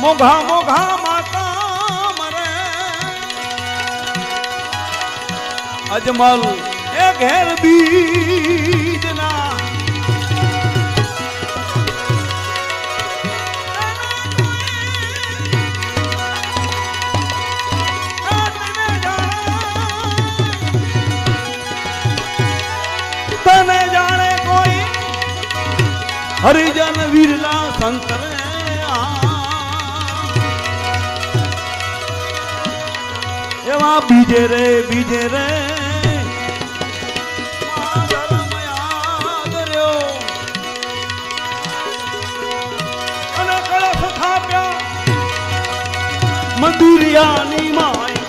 મોઘા મોઘા માતા મરે અજમલ એ ઘેર બીજના તને જાણે કોઈ હરિજન વીરલા સંત રે એવા બીજે રે અને કળશ થાપ્યા મંદિરિયાની માય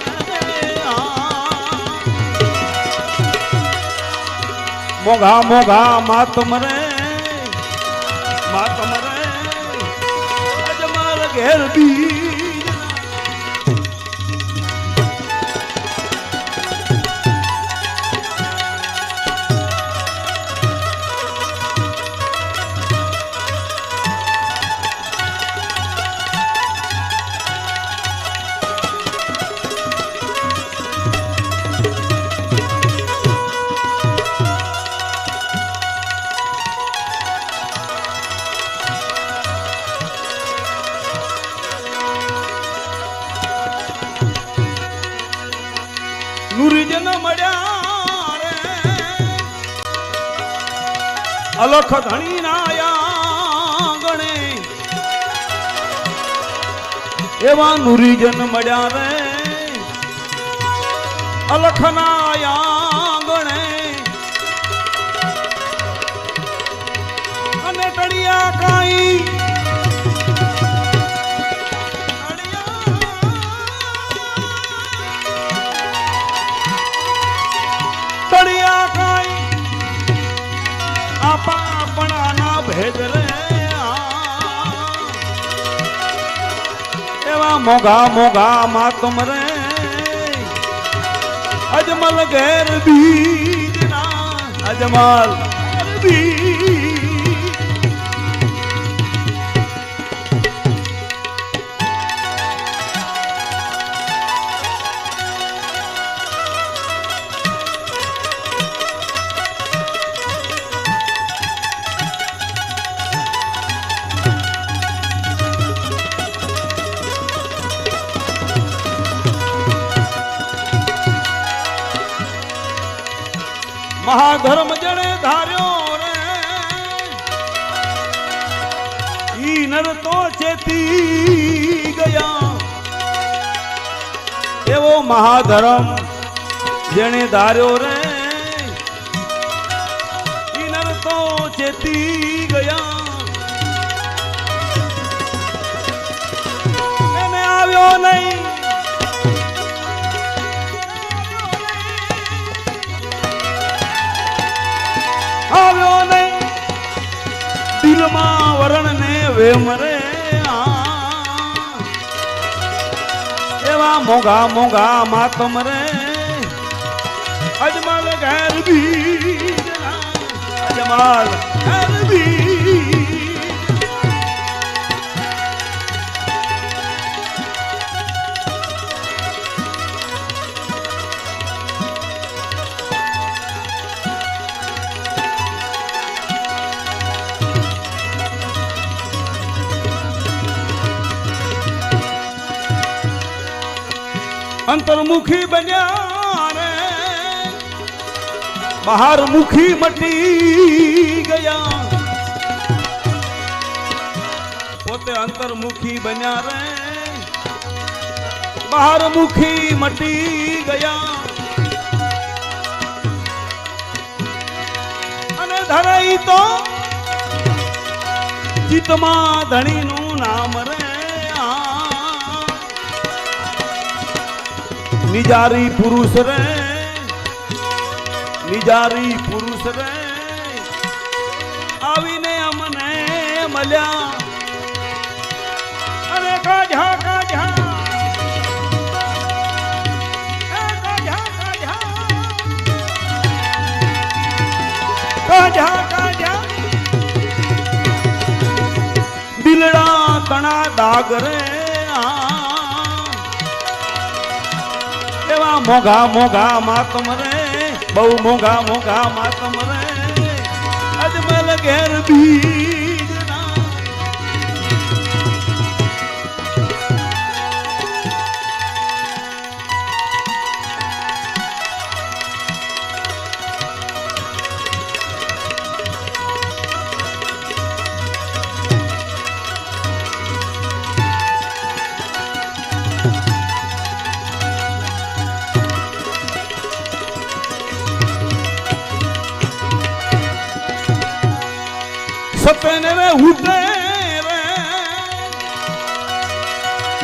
મોઘા મોઘા માતમ રે અજમલ ઘેર બી નુરીજન મળ્યા રે અલખ ધણી નાયા ગણે એવા નુરીજન મળ્યા રે અલખ નાયા ગણે અને ટળિયા કાઈ આપણા ભેદ રે એવા મોઘા મોઘા માતમ રે અજમલ ઘેર બીજના અજમલ મહાધર્મ જણે ધાર્યો રે ઈ નર તો ચેતી ગયા એવો મહાધર્મ જેણે ધાર્યો રે ઈ નર તો ચેતી ગયા એને આવ્યો નહીં આવ્યો નહીં દિલમાં વરણ ને વેમ રે એવા મોઘા મોઘા માતમ રે અજમલ ઘેર બીજના અજમલ ઘેર બીજ અંતર્મુખી બન્યા રે બહાર મુખી મટી ગયા પોતે અંતર્મુખી બન્યા રે બહાર મુખી મટી ગયા અને ધરાઈ તો ચિતમાં ધણીનું નામ રે નિજારી પુરુષ રે આવીને અમને મળ્યા અને કાઢ્યા દિલડા તણા દાગ રે એવા મોઘા મોઘા માતમ રે, બહુ મોઘા મોઘા માતમ રે, અજમલ ઘેર બીજના. સપને રે ઉઠે રે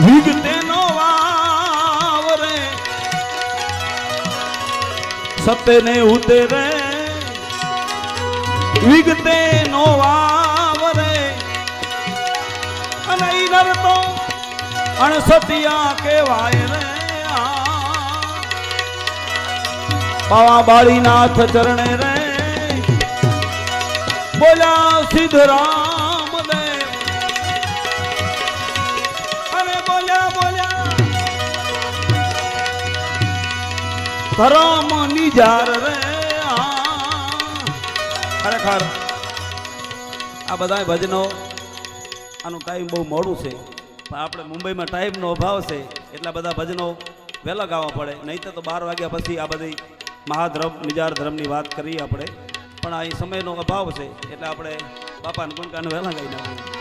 વિગતે નો વાવ રે, સપને ઉઠે રે વિગતે નો વાવ રે, અને ઈ નર તો અણસતિયા કેવાય રે. બાવા બાળીનાથ ચરણે રે બોલ્યા સિદ્ધરામ દેવ, અને બોલ્યા બોલ્યા ધરમ નિજાર રે. ખરેખર આ બધા ભજનો આનું ટાઈમ બહુ મોડું છે, પણ આપણે મુંબઈમાં ટાઈમનો અભાવ છે, એટલા બધા ભજનો વહેલા ગાવા પડે, નહીં તો 12 વાગ્યા પછી આ બધી મહાધર્મ નિજાર ધર્મની વાત કરીએ આપણે, પણ અહીં સમયનો અભાવ છે એટલે આપણે બાપાને ગુણગાન વહેલા ગાઈ નાખીએ.